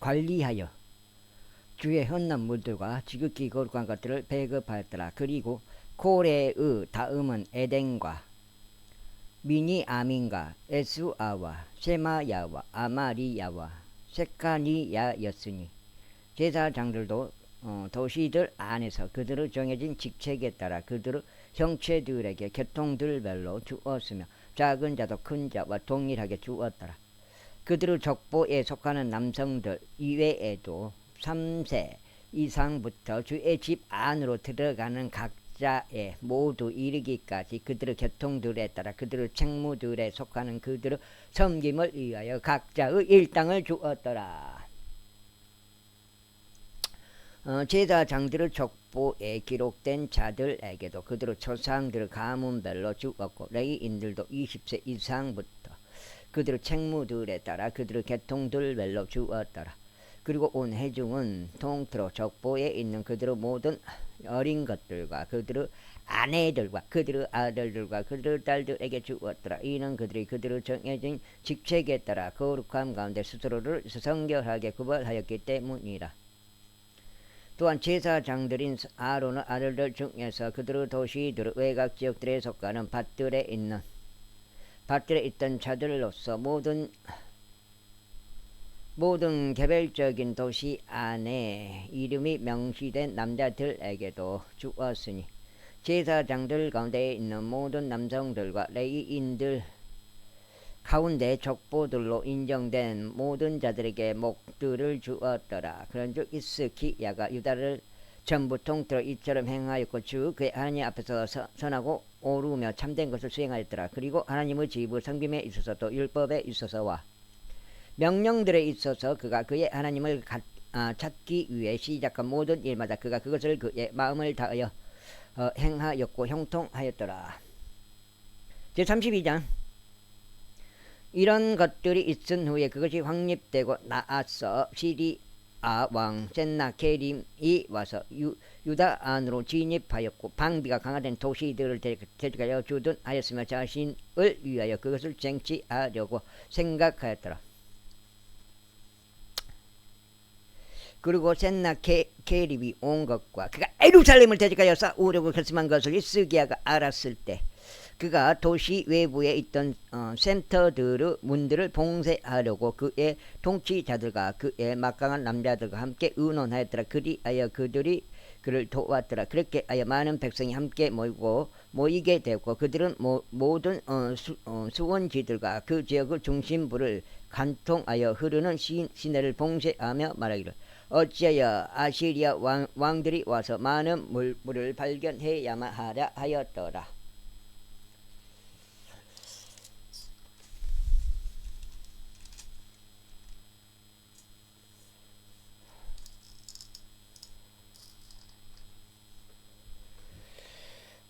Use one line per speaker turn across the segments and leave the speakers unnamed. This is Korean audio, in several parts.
관리하여 주의 헛난 물들과 지극히 거룩한 것들을 배급하였더라. 그리고 고레의 다음은 에덴과 미니아민과 에스아와 세마야와 아마리야와 세카니야였으니 제사장들도 도시들 안에서 그들의 정해진 직책에 따라 그들의 형체들에게 계통들별로 주었으며 작은 자도 큰 자와 동일하게 주었더라. 그들의 족보에 속하는 남성들 이외에도 3세 이상부터 주의 집 안으로 들어가는 각자에 모두 이르기까지 그들의 계통들에 따라 그들의 책무들에 속하는 그들의 섬김을 위하여 각자의 일당을 주었더라. 제사장들의 족보에 기록된 자들에게도 그들의 조상들의 가문별로 주었고 레위인들도 20세 이상부터 그들의 책무들에 따라 그들의 계통들별로 주었더라. 그리고 온 회중은 통틀어 족보에 있는 그들의 모든 어린 것들과 그들의 아내들과 그들의 아들들과 그들의 딸들에게 주었더라. 이는 그들이 그들의 정해진 직책에 따라 거룩함 가운데 스스로를 성결하게 구별하였기 때문이라. 또한 제사장들인 아론의 아들들 중에서 그들의 도시들의 외곽 지역들에 속하는 밭들에 있던 자들로서 모든 개별적인 도시 안에 이름이 명시된 남자들에게도 주었으니 제사장들 가운데 있는 모든 남성들과 레위인들 가운데 족보들로 인정된 모든 자들에게 목들을 주었더라. 그런즉 히스기야가 유다를 전부 통틀어 이처럼 행하였고 주 그의 하나님 앞에서 선하고 옳으며 참된 것을 수행하였더라. 그리고 하나님의 집의 섬김에 있어서 또 율법에 있어서와 명령들에 있어서 그가 그의 하나님을 찾기 위해 시작한 모든 일마다 그가 그것을 그의 마음을 다하여 행하였고 형통하였더라. 제32장 이런 것들이 있은 후에 그것이 확립되고 나아서 시리아 왕 센나케림이 와서 유다 안으로 진입하였고 방비가 강화된 도시들을 대적하여 주둔하였으며 자신을 위하여 그것을 쟁취하려고 생각하였더라. 그리고 센나케림이 온 것과 그가 예루살렘을 대적하여 싸우려고 결심한 것을 히스기야가 알았을 때 그가 도시 외부에 있던 센터들의 문들을 봉쇄하려고 그의 통치자들과 그의 막강한 남자들과 함께 의논하였더라. 그리하여 그들이 그를 도왔더라. 그렇게 하여 많은 백성이 함께 모이게 되었고 그들은 모든 수원지들과 그 지역의 중심부를 관통하여 흐르는 시내를 봉쇄하며 말하기를 어찌하여 아시리아 왕들이 와서 많은 물을 발견해야만 하랴 하였더라.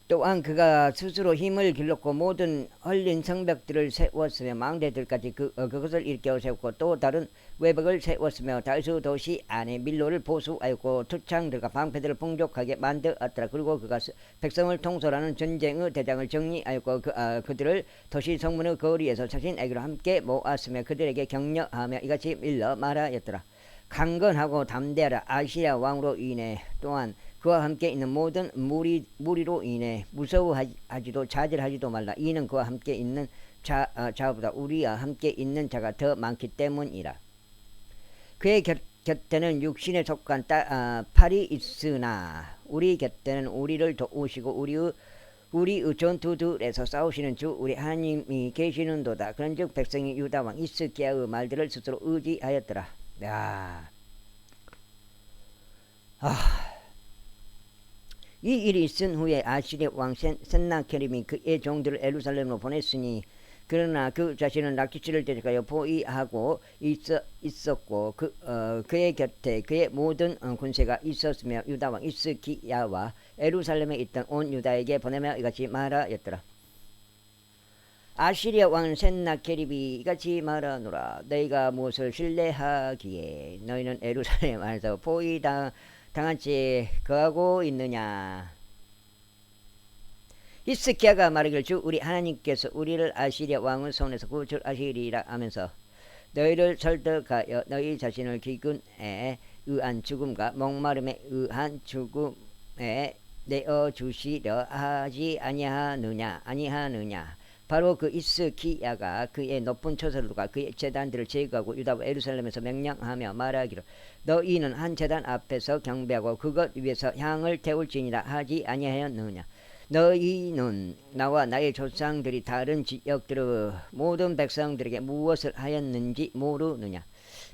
또한 그가 스스로 힘을 길렀고 모든 헐린 성벽들을 세웠으며 망대들까지 그것을 일깨워 세웠고 또 다른 외벽을 세웠으며 다수 도시 안에 밀로를 보수하였고 투창들과 방패들을 풍족하게 만들었더라. 그리고 그가 백성을 통솔하는 전쟁의 대장을 정리하였고 그들을 도시 성문의 거리에서 자신에게로 함께 모았으며 그들에게 격려하며 이같이 일러 말하였더라. 강건하고 담대하라. 아시리아 왕으로 인해 또한 그와 함께 있는 모든 무리로 인해 무서워하지도 좌절하지도 말라. 이는 그와 함께 있는 자보다 우리와 함께 있는 자가 더 많기 때문이라. 그의 곁에는 육신에 속한 팔이 있으나 우리 곁에는 우리를 도우시고 우리의 전투들에서 싸우시는 주 우리 하나님이 계시는도다. 그런즉 백성이 유다 왕 히스기야의 말들을 스스로 의지하였더라. 이 일이 있은 후에 아시리아 왕 센나케림이 그의 종들을 예루살렘으로 보냈으니 그러나 그 자신은 라키시를 대적하여 포위하고 있었고 그의 곁에 그의 모든 군세가 있었으며 유다 왕 히스기야와 예루살렘에 있던 온 유다에게 보내며 이같이 말하였더라. 아시리아 왕 센나케림이 이같이 말하노라. 너희가 무엇을 신뢰하기에 너희는 예루살렘 안에서 포위당한 채 거하고 있느냐. 히스기야가 말하기를 주 우리 하나님께서 우리를 아시리아 왕의 손에서 구출하시리라 하면서 너희를 설득하여 너희 자신을 기근에 의한 죽음과 목마름에 의한 죽음에 내어 주시려 하지 아니하느냐. 바로 그 히스기야가 그의 높은 처소들과 그의 제단들을 제거하고 유다와 예루살렘에서 명령하며 말하기를 너희는 한 제단 앞에서 경배하고 그것 위에서 향을 태울지니라 하지 아니하였느냐. 너희는 나와 나의 조상들이 다른 지역들의 모든 백성들에게 무엇을 하였는지 모르느냐.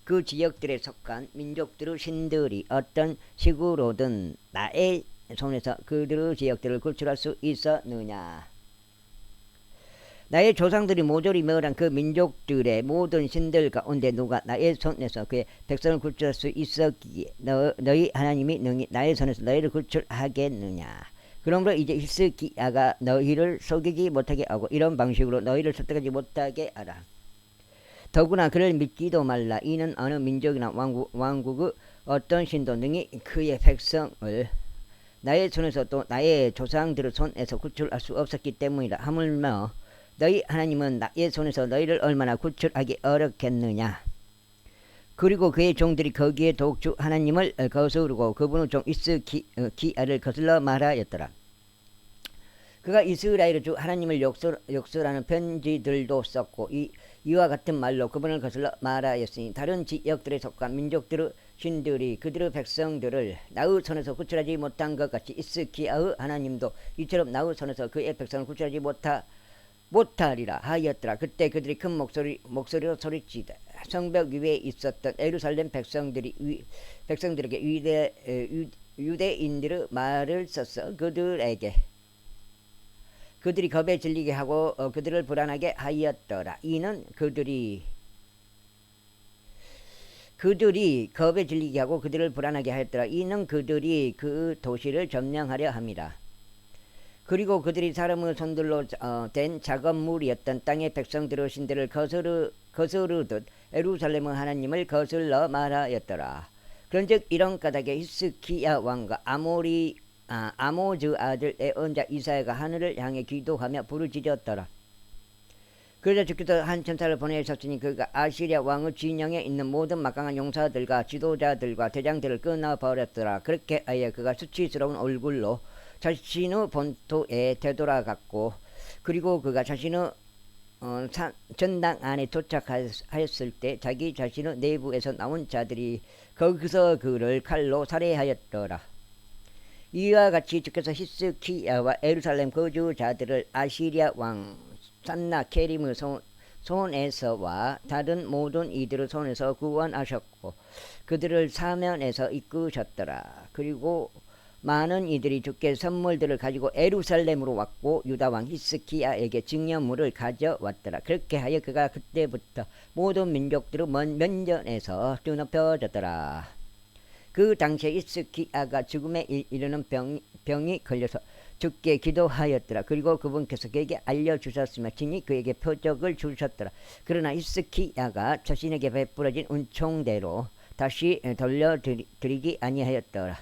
그 지역들에 속한 민족들의 신들이 어떤 식으로든 나의 손에서 그들의 지역들을 구출할 수 있었느냐. 나의 조상들이 모조리 멸한 그 민족들의 모든 신들 가운데 누가 나의 손에서 그의 백성을 구출할 수 있었기에 너희 하나님이 능히 나의 손에서 너희를 구출하겠느냐. 그러므로 이제 히스기야가 너희를 속이지 못하게 하고 이런 방식으로 너희를 설득하지 못하게 하라. 더구나 그를 믿지도 말라. 이는 어느 민족이나 왕국의 어떤 신도 능히 그의 백성을 나의 손에서 또 나의 조상들의 손에서 구출할 수 없었기 때문이라. 하물며 너희 하나님은 나의 손에서 너희를 얼마나 구출하기 어렵겠느냐. 그리고 그의 종들이 거기에 더욱 주 하나님을 거스르고 그분의 종 히스기야를 거슬러 말하였더라. 그가 이스라엘의 주 하나님을 욕설하는 편지들도 썼고 이와 같은 말로 그분을 거슬러 말하였으니 다른 지역들에 속한 민족들의 신들이 그들의 백성들을 나의 손에서 구출하지 못한 것 같이 히스기야의 하나님도 이처럼 나의 손에서 그의 백성을 구출하지 못하리라 하였더라. 그때 그들이 큰 목소리로 소리치되 성벽 위에 있었던 예루살렘 백성들에게 유대인들의 말을 써서 그들이 겁에 질리게 하고 그들을 불안하게 하였더라. 이는 그들이 겁에 질리게 하고 그들을 불안하게 하였더라. 이는 그들이 그 도시를 점령하려 함이라. 그리고 그들이 사람의 손들로 된 작업물이었던 땅의 백성들의 신들을 거스르듯 예루살렘의 하나님을 거슬러 말하였더라. 그런즉 이런 까닭에 히스기야 왕과 아모즈 아들 예언자 이사야가 하늘을 향해 기도하며 부르짖었더라. 그러자 주께서 한 천사를 보내셨으니 그가 아시리아 왕의 진영에 있는 모든 막강한 용사들과 지도자들과 대장들을 끊어버렸더라. 그렇게 하여 그가 수치스러운 얼굴로 자신의 본토에 되돌아갔고, 그리고 그가 자신의 전당 안에 도착하였을 때 자기 자신의 내부에서 나온 자들이 거기서 그를 칼로 살해하였더라. 이와 같이 주께서 히스기야와 예루살렘 거주자들을 아시리아 왕 산나케림의 손에서와 다른 모든 이들의 손에서 구원하셨고 그들을 사면에서 이끄셨더라. 그리고 많은 이들이 주께 선물들을 가지고 예루살렘으로 왔고 유다 왕 히스기야에게 증여물을 가져왔더라. 그렇게 하여 그가 그때부터 모든 민족들의 면전에서 드높여졌더라. 그 당시에 히스기야가 죽음에 이르는 병이 걸려서 주께 기도하였더라. 그리고 그분께서 그에게 알려주셨으며 친히 그에게 표적을 주셨더라. 그러나 히스기야가 자신에게 베풀어진 은총대로 다시 돌려드리지 아니하였더라.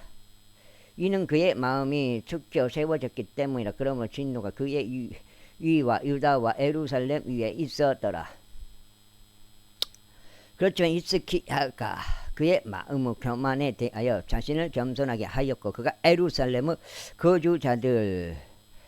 이는 그의 마음이 축혀 세워졌기 때문이라. 그러므로 진노가 그의 위와 유다와 예루살렘 위에 있었더라. 그렇지만 히스기야가 그의 마음의 교만에 대하여 자신을 겸손하게 하였고 그가 예루살렘의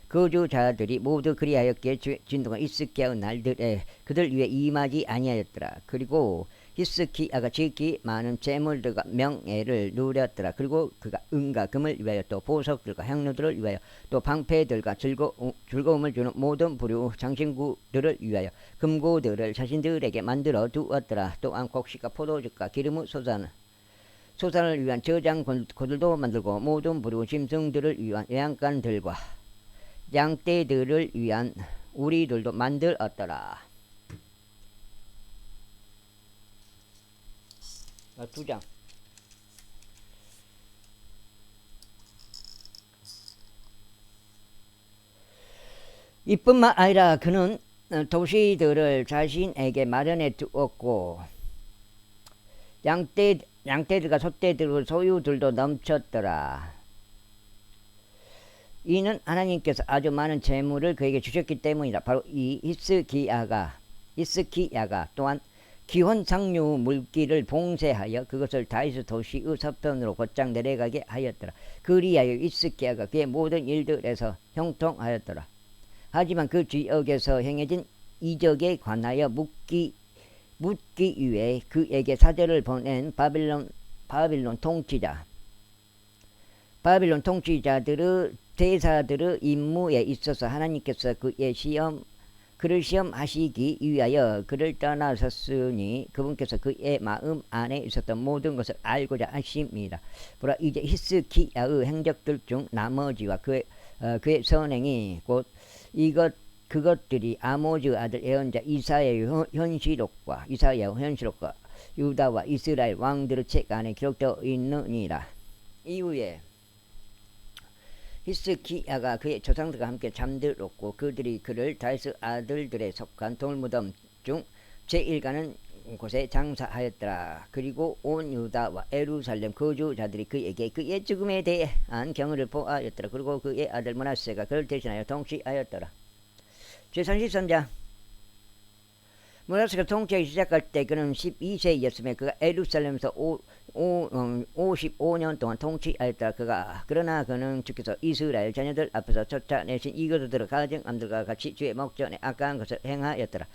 거주자들이 모두 그리하였기에 진노가 히스기야의 날들에 그들 위에 임하지 아니하였더라. 그리고 히스기야가 지극히 많은 재물들과 명예를 누렸더라. 그리고 그가 은과 금을 위하여 또 보석들과 향료들을 위하여 또 방패들과 즐거움을 주는 모든 부류 장신구들을 위하여 금고들을 자신들에게 만들어 두었더라. 또한 곡식과 포도즙과 기름의 소산을 위한 저장고들도 만들고 모든 부류 짐승들을 위한 외양간들과 양떼들을 위한 우리들도 만들었더라. 2장. 이뿐만 아니라 그는 도시들을 자신에게 마련해 두었고 양떼들과 소떼들의 소유들도 넘쳤더라. 이는 하나님께서 아주 많은 재물을 그에게 주셨기 때문이다. 바로 이 히스기야가 또한 기혼 상류 물길을 봉쇄하여 그것을 다윗의 도시의 서편으로 곧장 내려가게 하였더라. 그리하여 히스기야가 그의 모든 일들에서 형통하였더라. 하지만 그 지역에서 행해진 이적에 관하여 묻기 위해 그에게 사절을 보낸 바빌론 통치자들의 대사들의 임무에 있어서 하나님께서 그를 시험하시기 위하여 그를 떠나셨으니 그분께서 그의 마음 안에 있었던 모든 것을 알고자 하십니다. 보라, 이제 히스기야의 행적들 중 나머지와 그의 선행이 곧 그것들이 아모즈 아들 예언자 이사야의 현시록과 유다와 이스라엘 왕들의 책 안에 기록되어 있느니라. 이후에 히스기야가 그의 조상들과 함께 잠들었고 그들이 그를 다윗의 아들들에 속한 돌무덤 중 제1가는 곳에 장사하였더라. 그리고 온 유다와 예루살렘 거주자들이 그에게 그의 죽음에 대한 경을 보았더라. 그리고 그의 아들 므낫세가 그를 대신하여 통치하였더라. 제33장. 므낫세가 통치하기 시작할 때 그는 12세였으며 그가 예루살렘에서 55년 동안 통치하였다. 그러나 그는 주께서 이스라엘 자녀들 앞에서 쫓아내신 이것들의 가정함들과 같이 주의 목전에 악한 것을 행하였더라.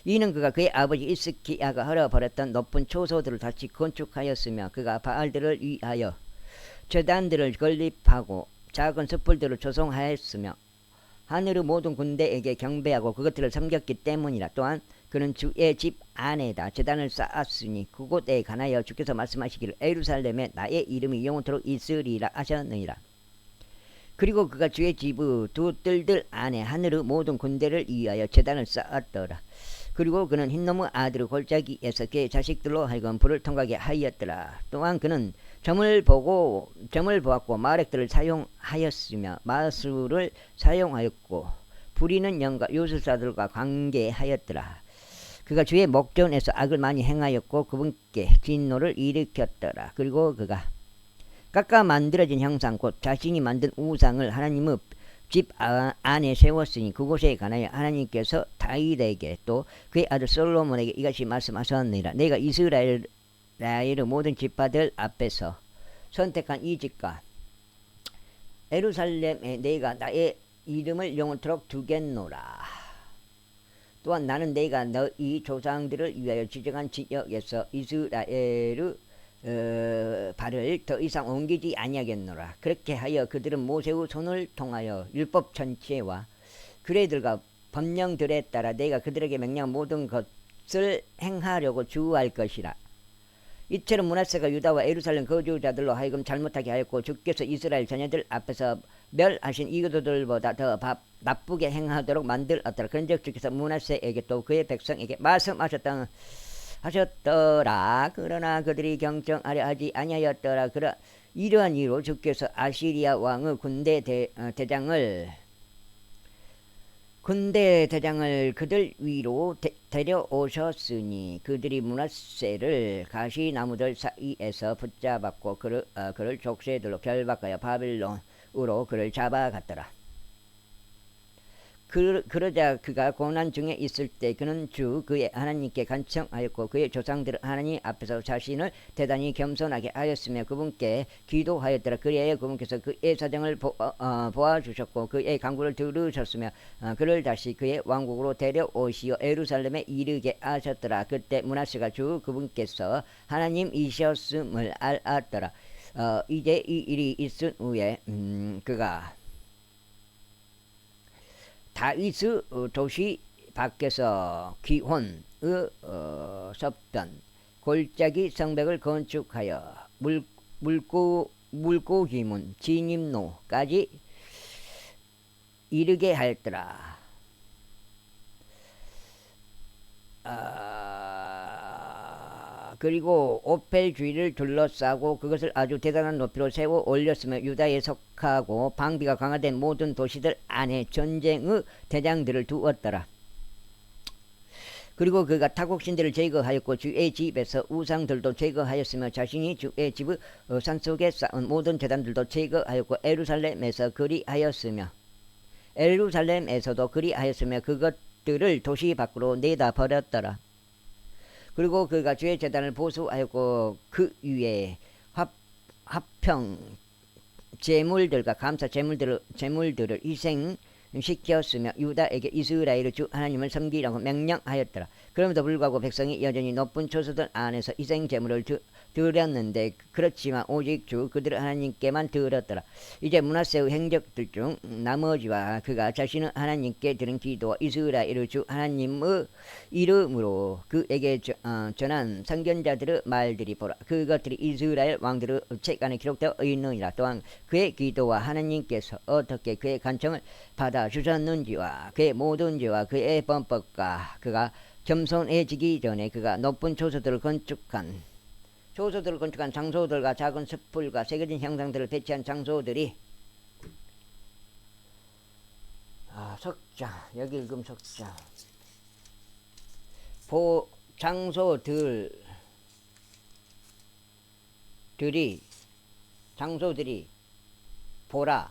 이는 그가 그의 아버지 히스기야가 헐어버렸던 높은 초소들을 다시 건축하였으며 그가 바알들을 위하여 제단들을 건립하고 작은 숯불들을 조성하였으며 하늘의 모든 군대에게 경배하고 그것들을 섬겼기 때문이라. 또한 그는 주의 집 안에다 제단을 쌓았으니 그곳에 관하여 주께서 말씀하시기를 예루살렘에 나의 이름이 영원토록 있으리라 하셨느니라. 그리고 그가 주의 집의 두 뜰들 안에 하늘의 모든 군대를 위하여 제단을 쌓았더라. 그리고 그는 흰놈의 아들의 골짜기에서 그의 자식들로 하여금 불을 통하게 하였더라. 또한 그는 점을 보았고 마렉들을 사용하였으며 마술을 사용하였고 부리는 영과 요술사들과 관계하였더라. 그가 주의 목전에서 악을 많이 행하였고 그분께 진노를 일으켰더라. 그리고 그가 깎아 만들어진 형상 곧 자신이 만든 우상을 하나님의 집 안에 세웠으니 그곳에 관하여 하나님께서 다윗에게 또 그의 아들 솔로몬에게 이같이 말씀하셨느니라. 내가 이스라엘의 모든 지파들 앞에서 선택한 이 집과 예루살렘에 내가 나의 이름을 영원토록 두겠노라. 또한 나는 내가 너희 조상들을 위하여 지정한 지역에서 이스라엘의 발을 더 이상 옮기지 아니하겠노라. 그렇게 하여 그들은 모세의 손을 통하여 율법 전체와 규례들과 법령들에 따라 내가 그들에게 명령한 모든 것을 행하려고 주할 것이라. 이처럼 므낫세가 유다와 예루살렘 거주자들로 하여금 잘못하게 하였고 주께서 이스라엘 자녀들 앞에서 멸하신 이교도들보다 더 나쁘게 행하도록 만들었더라. 그런즉 주께서 므낫세에게 또 그의 백성에게 말씀하셨더라. 그러나 그들이 경청하려 하지 아니하였더라. 이러한 이유로 주께서 아시리아 왕의 군대 대장을 그들 위로 데려오셨으니 그들이 므낫세를 가시나무들 사이에서 붙잡았고 그를 족쇄들로 결박하여 바빌론으로 그를 잡아갔더라. 그러자 그가 고난 중에 있을 때 그는 그의 하나님께 간청하였고 그의 조상들 하나님 앞에서 자신을 대단히 겸손하게 하였으며 그분께 기도하였더라. 그리하여 그분께서 그의 사정을 보아주셨고 그의 간구를 들으셨으며 그를 다시 그의 왕국으로 데려오시어 예루살렘에 이르게 하셨더라. 그때 므낫세가 그분께서 하나님이셨음을 알았더라. 이제 이 일이 있은 후에 그가 다윗의 도시 밖에서 기혼의 섭던 골짜기 성벽을 건축하여 물고기문 진입로까지 이르게 하였더라. 그리고 오펠주의를 둘러싸고 그것을 아주 대단한 높이로 세워 올렸으며 유다에 속하고 방비가 강화된 모든 도시들 안에 전쟁의 대장들을 두었더라. 그리고 그가 타국신들을 제거하였고 주의 집에서 우상들도 제거하였으며 자신이 주의 집의 산속에 쌓은 모든 제단들도 제거하였고 예루살렘에서도 그리하였으며 그것들을 도시 밖으로 내다 버렸더라. 그리고 그가 주의 재단을 보수하였고 그 위에 화평 제물들과 감사 제물들을 희생시켰으며 유다에게 이스라엘의 주 하나님을 섬기라고 명령하였더라. 그럼에도 불구하고 백성이 여전히 높은 초소들 안에서 희생 제물을 드렸는데 그렇지만 오직 주 그들의 하나님께만 드렸더라. 이제 므낫세의 행적들 중 나머지와 그가 자신은 하나님께 드린 기도와 이스라엘의 주 하나님의 이름으로 그에게 전한 선견자들의 말들이 보라. 그것들이 이스라엘 왕들의 책 안에 기록되어 있느니라. 또한 그의 기도와 하나님께서 어떻게 그의 간청을 받아주셨는지와 그의 모든 죄와 그의 범법과 그가 겸손해지기 전에 그가 높은 초소들을 건축한 장소들과 작은 숯불과 새겨진 형상들을 배치한 장소들이 석장 여기 읽음 석장 장소들이 보라.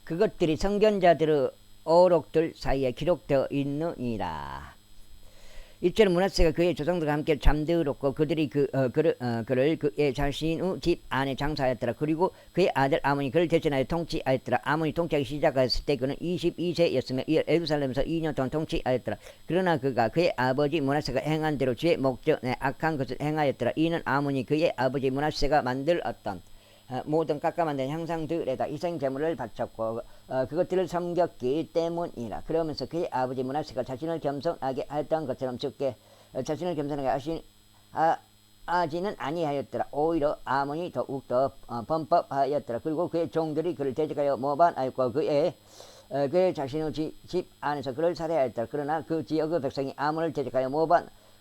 그것들이 선견자들의 어록들 사이에 기록되어 있느니라. 이처럼 므낫세가 그의 조상들과 함께 잠들었고 그들이 그를 그의 자신의 집 안에 장사하였더라. 그리고 그의 아들 아몬이 그를 대신하여 통치하였더라. 아몬이 통치하기 시작했을 때 그는 22세였으며 예루살렘에서 2년 동안 통치하였더라. 그러나 그가 그의 아버지 므낫세가 행한 대로 주의 목전에 악한 것을 행하였더라. 이는 아몬이 그의 아버지 므낫세가 만들었던 모든 깎아 만든 형상들에다 희생제물을 바쳤고 그것들을 섬겼기 때문이라. 그러면서 그의 아버지 므낫세가 자신을 겸손하게 했던 것처럼 주께 자신을 겸손하게 하지는 아니하였더라. 오히려 아몬이 더욱더 범법하였더라. 그리고 그의 종들이 그를 대적하여 모반하였고 그의 자신의 집 안에서 그를 살해하였더라. 그러나 그 지역의 백성이 아몬을 대적하여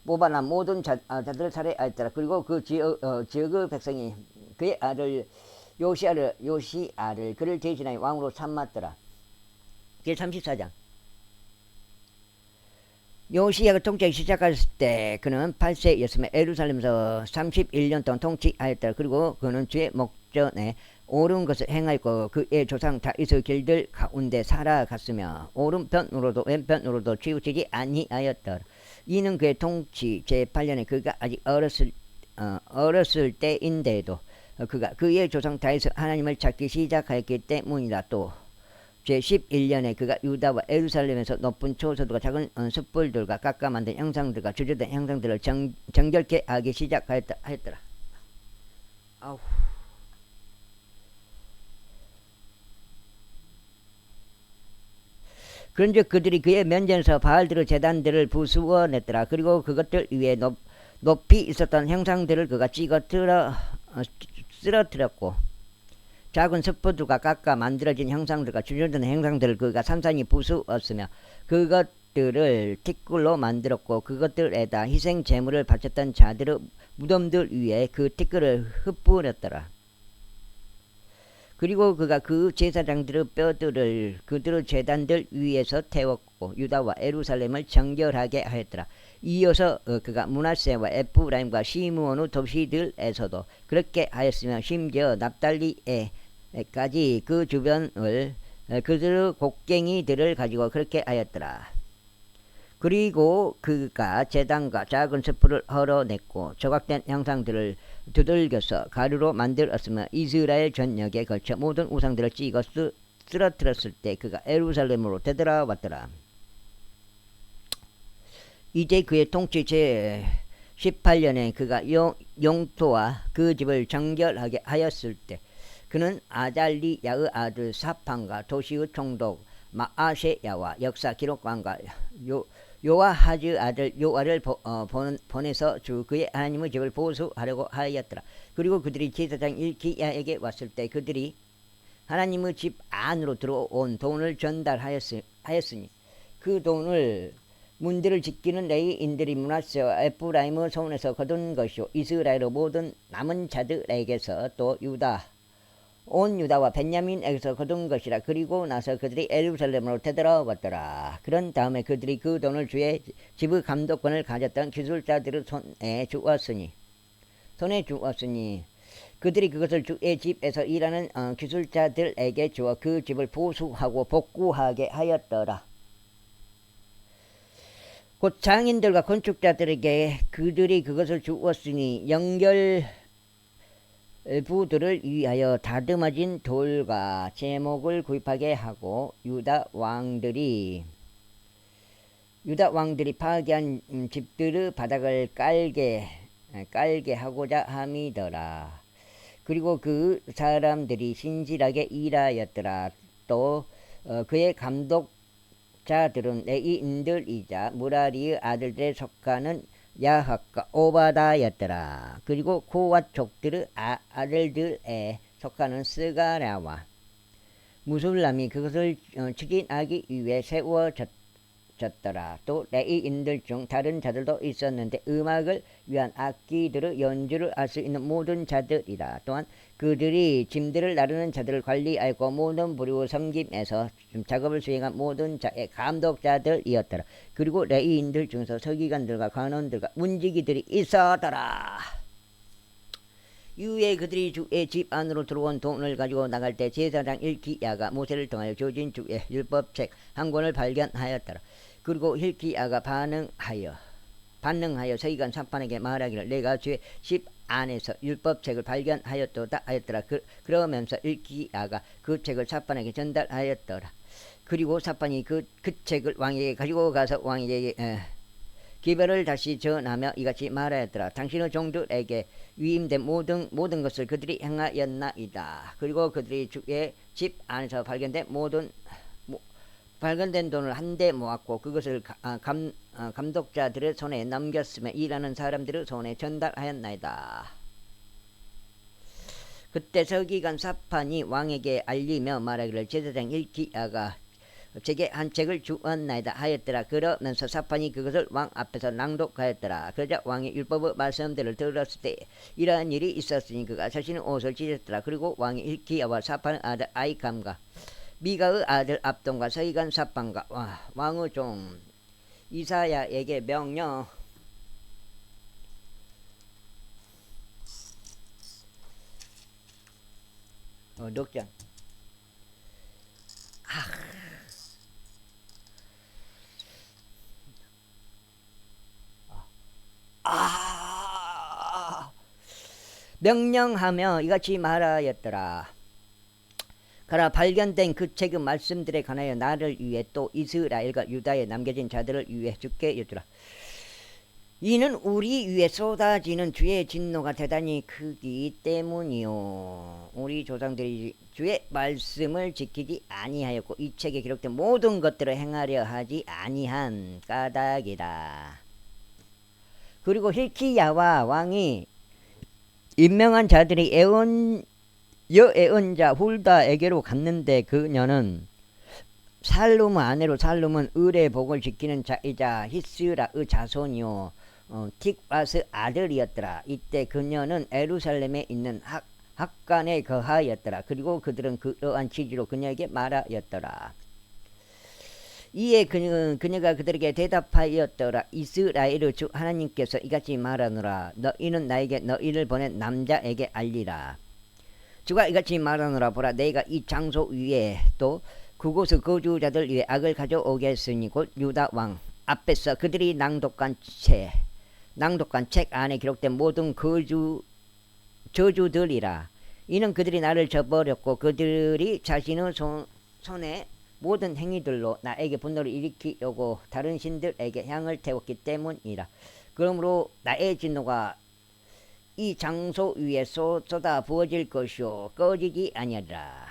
모반한 모든 자들을 살해하였더라. 그리고 그 지역의 백성이 그의 아들 요시아를 그를 대신하여 왕으로 삼았더라. 제 34장. 요시아가 통치하기 시작했을 때 그는 8세였으며 예루살렘에서 31년 동안 통치하였더라. 그리고 그는 주의 목전에 옳은 것을 행하였고 그의 조상 다윗의 길들 가운데 살아갔으며 오른편으로도 왼편으로도 치우치지 아니하였더라. 이는 그의 통치 제8년에 그가 아직 어렸을 때인데도 그가 그의 조상 다윗의 하나님을 찾기 시작하였기 때문이다. 또 제11년에 그가 유다와 예루살렘에서 높은 초소들과 작은 숯불들과 깎아 만든 형상들과 주저된 형상들을 정결케 하기 시작하였더라. 그런즉 그들이 그의 면전에서 바알들의 제단들을 부수어냈더라. 그리고 그것들 위에 높이 있었던 형상들을 그가 쓰러뜨렸고 작은 숯불들과 깎아 만들어진 형상들과 주저된 형상들을 그가 산산히 부수었으며 그것들을 티끌로 만들었고 그것들에다 희생 제물을 바쳤던 자들의 무덤들 위에 그 티끌을 흩뿌렸더라. 그리고 그가 그 제사장들의 뼈들을 그들의 제단들 위에서 태웠고 유다와 예루살렘을 정결하게 하였더라. 이어서 그가 므낫세와 에프라임과 시므온의 도시들에서도 그렇게 하였으며 심지어 납달리에까지 그 주변을 그들의 곡괭이들을 가지고 그렇게 하였더라. 그리고 그가 제단과 작은 숯불을 헐어냈고 조각된 형상들을 두들겨서 가루로 만들었으며 이스라엘 전역에 걸쳐 모든 우상들을 찍어 쓰러뜨렸을 때 그가 예루살렘으로 되돌아왔더라. 이제 그의 통치 제 18년에 그가 용토와 그 집을 정결하게 하였을 때 그는 아달리야의 아들 사판과 도시의 총독 마아세야와 역사 기록관과 요아하즈 아들 요아를 보내서 주 그의 하나님의 집을 보수하려고 하였더라. 그리고 그들이 제사장 일기야에게 왔을 때 그들이 하나님의 집 안으로 들어온 돈을 전달하였으니 그 돈을 문들을 지키는 레위인들이 므낫세와 에프라임의 손에서 거둔 것이요 이스라엘의 모든 남은 자들에게서 또 온 유다와 벤야민에게서 거둔 것이라. 그리고 나서 그들이 예루살렘으로 되돌아왔더라. 그런 다음에 그들이 그 돈을 주의 집의 감독권을 가졌던 기술자들의 손에 주었으니 그들이 그것을 주의 집에서 일하는 기술자들에게 주어 그 집을 보수하고 복구하게 하였더라. 곧 장인들과 건축자들에게 그들이 그것을 주었으니 연결 부들을 위하여 다듬어진 돌과 제목을 구입하게 하고 유다 왕들이 파괴한 집들의 바닥을 깔게 하고자 함이더라. 그리고 그 사람들이 신실하게 일하였더라. 또 그의 감독자들은 레위인들이자 무라리의 아들들에 속하는 야학과 오바다였더라. 그리고 고앗 족들의 아들들에 속하는 스가랴와 무술람이 그것을 추진하기 위해 세워졌더라. 또 레위인들 중 다른 자들도 있었는데 음악을 위한 악기들의 연주를 할 수 있는 모든 자들이라. 또한 그들이 짐들을 나르는 자들을 관리하였고 모든 부류 섬김에서 작업을 수행한 모든 자의 감독자들이었더라. 그리고 레위인들 중에서 서기관들과 관원들과 문지기들이 있었더라. 이후에 그들이 주의 집 안으로 들어온 돈을 가지고 나갈 때 제사장 hilki야가 모세를 통하여 주어진 주의 율법책 한 권을 발견하였더라. 그리고 hilki야가 반응하여 서기관 삽반에게 말하기를 내가 주의 집 안에서 율법책을 발견하였도다 하였더라. 그러면서 hilki야가 그 책을 삽반에게 전달하였더라. 그리고 삽반이 그 책을 왕에게 가지고 가서 왕에게 기별을 다시 전하며 이같이 말하였더라. 당신의 종들에게 위임된 모든 것을 그들이 행하였나이다. 그리고 그들이 주의 집 안에서 발견된 돈을 한데 모았고 그것을 감독자들의 손에 넘겼으며 일하는 사람들의 손에 전달하였나이다. 그때 서기관 삽판이 왕에게 알리며 말하기를 제사장 hilki야가 제게 한 책을 주었나이다 하였더라. 그러면서 삽판이 그것을 왕 앞에서 낭독하였더라. 그러자 왕이 율법의 말씀들을 들었을 때 이러한 일이 있었으니 그가 자신의 옷을 찢었더라. 그리고 왕이 hilki야와 삽판의 아들 아히감과 미가의 아들 압돈과 서기관 삽판과 왕의 종 이사야에게 명령 녹장 명령하며 이같이 말하였더라. 가라 발견된 그 책의 말씀들에 관하여 나를 위해 또 이스라엘과 유다에 남겨진 자들을 위해 주께 여주라. 이는 우리 위에 쏟아지는 주의 진노가 대단히 크기 때문이요. 우리 조상들이 주의 말씀을 지키지 아니하였고 이 책에 기록된 모든 것들을 행하려 하지 아니한 까닭이다. 그리고 hilki야와 왕이 임명한 자들이 여애언자 훌다에게로 갔는데 그녀는 살룸의 아내로 살룸은 을의 복을 지키는 자이자 히스라의 자손이요 틱바스 아들이었더라. 이때 그녀는 에루살렘에 있는 학간에 거하였더라. 그리고 그들은 그러한 취지로 그녀에게 말하였더라. 이에 그녀가 그들에게 대답하였더라. 이스라엘의 주 하나님께서 이같이 말하노라. 너희는 나에게 너희를 보낸 남자에게 알리라. 주가 이같이 말하노라. 보라 내가 이 장소 위에 또 그곳의 거주자들 위에 악을 가져오겠으니 곧 유다 왕 앞에서 그들이 낭독한 책 안에 기록된 모든 저주들이라. 이는 그들이 나를 저버렸고 그들이 자신의 손에 모든 행위들로 나에게 분노를 일으키려고 다른 신들에게 향을 태웠기 때문이라. 그러므로 나의 진노가 이 장소 위에 쏟아 부어질 것이요 꺼지지 아니하리라.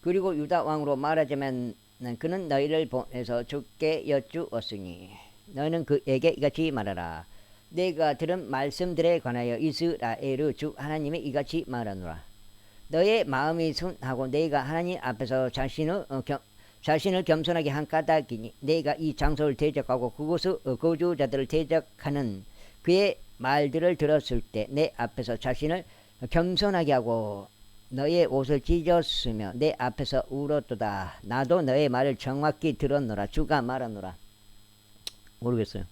그리고 유다 왕으로 말하자면 그는 너희를 보내서 주께 여쭈었으니 너희는 그에게 이같이 말하라. 내가 들은 말씀들에 관하여 이스라엘의 주 하나님이 이같이 말하노라. 너의 마음이 순하고 내가 하나님 앞에서 자신을 겸손하게 한 까닭이니 내가 이 장소를 대적하고 그곳의 거주자들을 대적하는 그의 말들을 들었을 때 내 앞에서 자신을 겸손하게 하고 너의 옷을 찢었으며 내 앞에서 울었도다. 나도 너의 말을 정확히 들었노라. 주가 말하노라. 모르겠어요.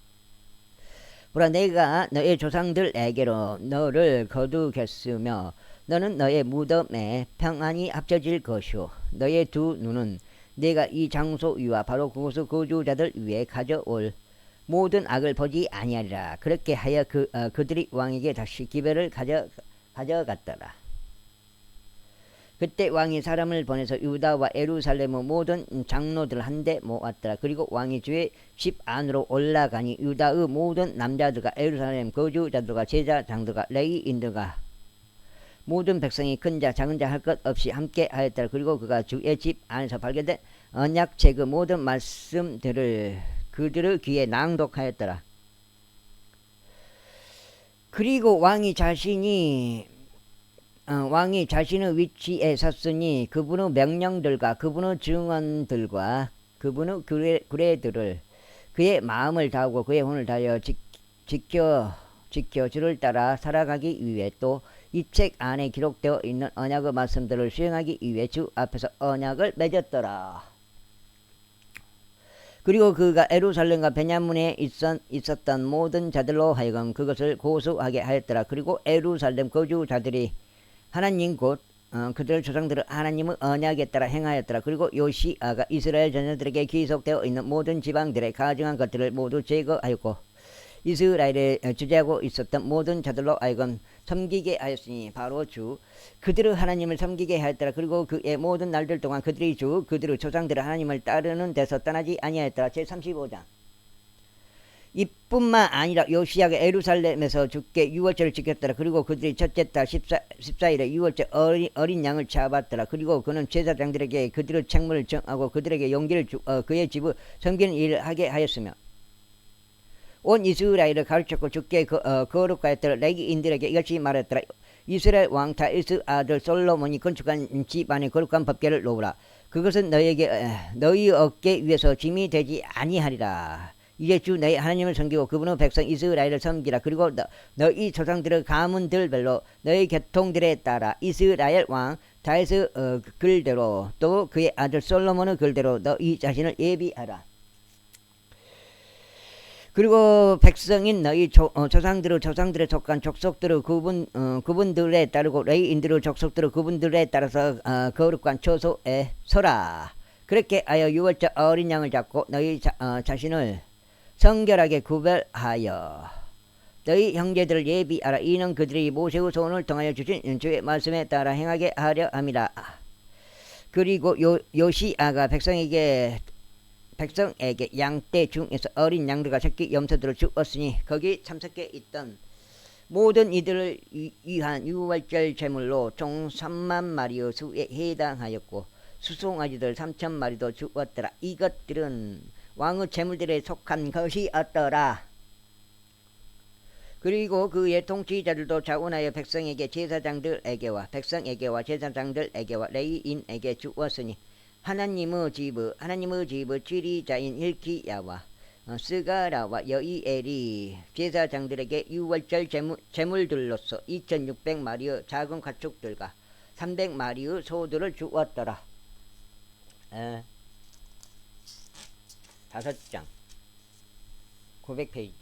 보라 내가 너의 조상들에게로 너를 거두겠으며 너는 너의 무덤에 평안히 합쳐질 것이요 너의 두 눈은 내가 이 장소 위와 바로 그곳의 거주자들 위에 가져올 모든 악을 보지 아니하리라. 그렇게 하여 그들이 왕에게 다시 기별을 가져갔더라. 그때 왕이 사람을 보내서 유다와 예루살렘의 모든 장로들 한데 모았더라. 그리고 왕이 주의 집 안으로 올라가니 유다의 모든 남자들과 예루살렘 거주자들과 제사장들과 레위인들과 모든 백성이 큰 자 작은 자 할 것 없이 함께 하였더라. 그리고 그가 주의 집 안에서 발견된 언약책의 모든 말씀들을 그들의 귀에 낭독하였더라. 그리고 왕이 자신의 위치에 섰으니 그분의 명령들과 그분의 증언들과 그분의 규례들을 그의 마음을 다하고 그의 혼을 다하여 지켜 주를 따라 살아가기 위해 또 이 책 안에 기록되어 있는 언약의 말씀들을 수행하기 위해 주 앞에서 언약을 맺었더라. 그리고 그가 예루살렘과 베냐민에 있었던 모든 자들로 하여금 그것을 고수하게 하였더라. 그리고 예루살렘 거주자들이 하나님 곧 그들 조상들을 하나님의 언약에 따라 행하였더라. 그리고 요시아가 이스라엘 자녀들에게 기록되어 있는 모든 지방들의 가증한 것들을 모두 제거하였고 이스라엘에 주재하고 있었던 모든 자들로 하여금 섬기게 하였으니 바로 주 그들의 하나님을 섬기게 하였더라. 그리고 그의 모든 날들 동안 그들의 주 그들의 조상들의 하나님을 따르는 데서 떠나지 아니하였더라. 제35장. 이뿐만 아니라 요시아가 예루살렘에서 주께 유월절을 지켰더라. 그리고 그들이 첫째 달 14일에 유월절 어린 양을 잡았더라. 그리고 그는 제사장들에게 그들의 책무를 정하고 그들에게 용기를 그의 집을 섬기는 일을 하게 하였으며 온 이스라엘을 가르쳤고 주께 거룩하였더라. 레위인들에게 이같이 말했더라. 이스라엘 왕 다윗의 아들 솔로몬이 건축한 집 안에 거룩한 법궤를 놓으라. 그것은 너희 어깨 위에서 짐이 되지 아니하리라. 이제 주 너희 하나님을 섬기고 그분의 백성 이스라엘을 섬기라. 그리고 너희 조상들의 가문들별로 너희 계통들에 따라 이스라엘 왕 다윗의 글대로 또 그의 아들 솔로몬의 글대로 너희 자신을 예비하라. 그리고 백성인 너희 조상들의 속한 족속들의 그분들에 따르고 레위인들의 족속들의 그분들에 따라서 거룩한 처소에 서라. 그렇게 하여 유월절 어린 양을 잡고 너희 자신을 성결하게 구별하여 너희 형제들을 예비하라. 이는 그들이 모세의 손을 통하여 주신 주의 말씀에 따라 행하게 하려 함이라. 그리고 요시아가 백성에게 양떼 중에서 어린 양들과 새끼 염소들을 주었으니 거기 참석해 있던 모든 이들을 위한 유월절 제물로 총 3만 마리의 수에 해당하였고 수송아지들 3천 마리도 주었더라. 이것들은 왕의 제물들에 속한 것이었더라. 그리고 그의 통치자들도 자원하여 백성에게 제사장들에게와 제사장들에게와 레위인에게 주었으니 하나님의 집의 지리자인 hilki야와 스가라와 여이엘이 제사장들에게 유월절 제물들로서 2600마리의 작은 가축들과 300마리의 소들을 주었더라. 5장 900페이지.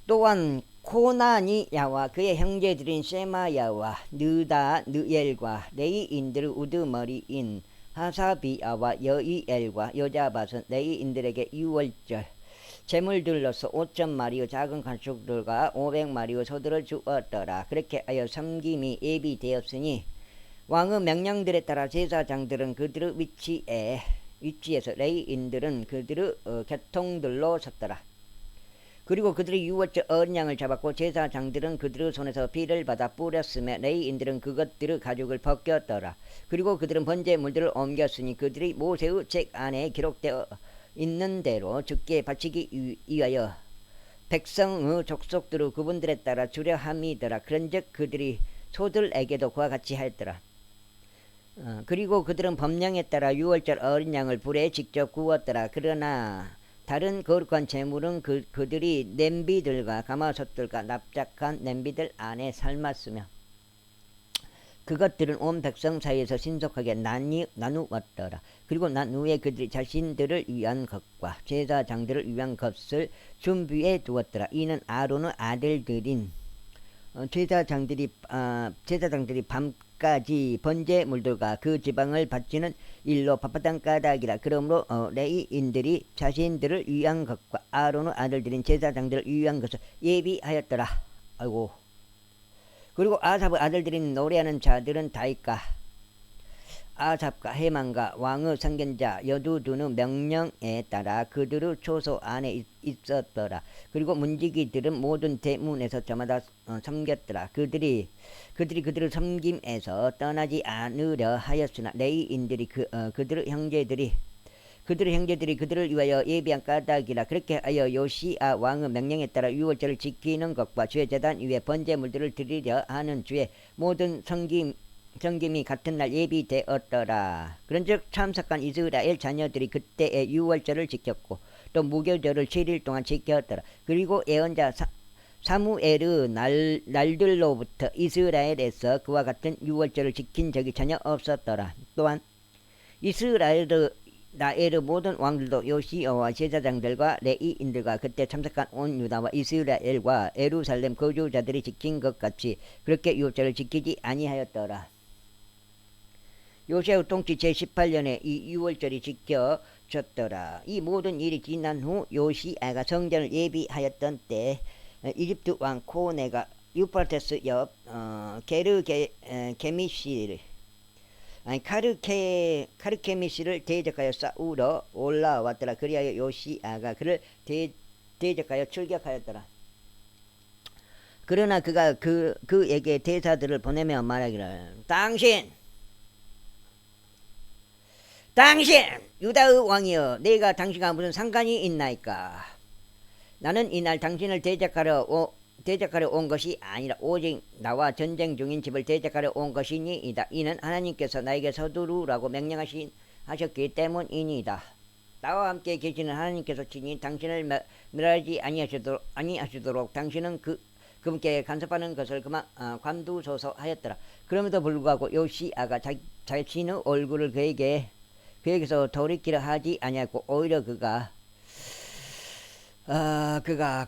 또한 코나니야와 그의 형제들인 세마야와 느엘과 레위인들의 우두머리인 하사비야와 여이엘과 여자밧은 레위인들에게 유월절 제물들로서 5,000마리의 작은 가축들과 500마리의 소들을 주었더라. 그렇게 하여 섬김이 예비되었으니 왕의 명령들에 따라 제사장들은 그들의 위치에서 레위인들은 그들의 계통들로 섰더라. 그리고 그들이 유월절 어린 양을 잡았고 제사장들은 그들의 손에서 피를 받아 뿌렸으며 레위인들은 그것들의 가죽을 벗겼더라. 그리고 그들은 번제물들을 옮겼으니 그들이 모세의 책 안에 기록되어 있는 대로 주께 바치기 위하여 백성의 족속들의 그분들에 따라 주려 함이더라. 그런즉 그들이 소들에게도 그와 같이 하였더라. 그리고 그들은 법령에 따라 유월절 어린 양을 불에 직접 구웠더라. 그러나 다른 거룩한 제물은 그들이 냄비들과 가마솥들과 납작한 냄비들 안에 삶았으며 그것들은 온 백성 사이에서 신속하게 나누었더라. 그리고 난 후에 그들이 자신들을 위한 것과 제사장들을 위한 것을 준비해 두었더라. 이는 아론의 아들들인 제사장들이 까지 번제물들과 그 지방을 바치는 일로 바바단 까닭이라. 그러므로 레위인들이 자신들을 위한 것과 아론의 아들들인 제사장들을 위한 것을 예비하였더라. 아이고. 그리고 아삽의 아들들인 노래하는 자들은 다윗과 아삽과 헤만과 왕의 선견자 여두둔의 명령에 따라 그들의 초소 안에 있었더라. 그리고 문지기들은 모든 대문에서 저마다 섬겼더라. 그들이 그들을 섬김에서 떠나지 않으려 하였으나 레위인들이 그들의 형제들이 그들을 위하여 예비한 까닭이라. 그렇게 하여 요시아 왕의 명령에 따라 유월절을 지키는 것과 주의 제단 위에 번제물들을 드리려 하는 주의 모든 성김이 같은 날 예비되었더라. 그런즉 참석한 이스라엘 자녀들이 그때의 유월절을 지켰고 또 무교절을 7일 동안 지켰더라. 그리고 예언자 사무엘의 날들로부터 이스라엘에서 그와 같은 유월절을 지킨 적이 전혀 없었더라. 또한 이스라엘의 모든 왕들도 요시야와 제사장들과 레위인들과 그때 참석한 온 유다와 이스라엘과 예루살렘 거주자들이 지킨 것 같이 그렇게 유월절을 지키지 아니하였더라. 요시야 통치 제18년에 이 유월절이 지켜졌더라. 이 모든 일이 지난 후 요시야가 성전을 예비하였던 때 이집트 왕 코네가 유프라테스 옆 카르케미시를 대적하여 싸우러 올라왔더라. 그리하여 요시야가 그를 대적하여 출격하였더라. 그러나 그가 그에게 대사들을 보내며 말하기를 당신 유다의 왕이여, 내가 당신과 무슨 상관이 있나이까? 나는 이날 당신을 대적하러 온 것이 아니라 오직 나와 전쟁 중인 집을 대적하러 온 것이니이다. 이는 하나님께서 나에게 서두르라고 명령하셨기 때문이니이다. 나와 함께 계시는 하나님께서 친히 당신을 멸하지 아니하시도록 당신은 그분께 간섭하는 것을 그만 관두소서 하였더라. 그럼에도 불구하고 요시야가 자신의 얼굴을 그에게서 돌이키려 하지 아니하고 오히려 그가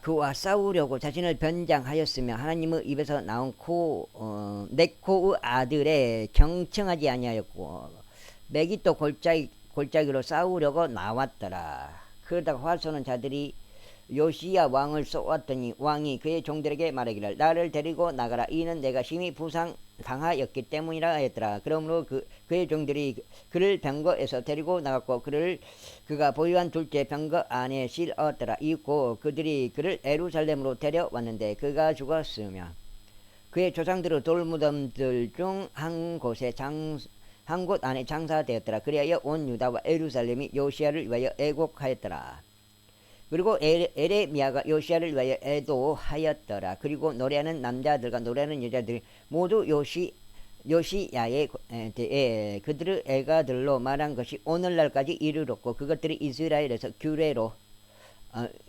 그와 싸우려고 자신을 변장하였으며 하나님의 입에서 나온 네코의 아들에 경청하지 아니하였고 메기또 골짜기로 싸우려고 나왔더라. 그러다가 화쏘는 자들이 요시야 왕을 쏘았더니 왕이 그의 종들에게 말하기를 나를 데리고 나가라. 이는 내가 심히 부상당하였기 때문이라 하였더라. 그러므로 그의 종들이 그를 병거에서 데리고 나갔고 그가 보유한 둘째 병거 안에 실었더라. 이후 그들이 그를 예루살렘으로 데려왔는데 그가 죽었으며 그의 조상들의 돌무덤들 중 한 곳 안에 장사되었더라. 그리하여 온 유다와 예루살렘이 요시야를 위하여 애곡하였더라. 그리고 에레미야가 요시야를 위하여 애도하였더라. 그리고 노래하는 남자들과 노래하는 여자들이 모두 요시야에 대해 그들의 애가들로 말한 것이 오늘날까지 이르렀고 그것들이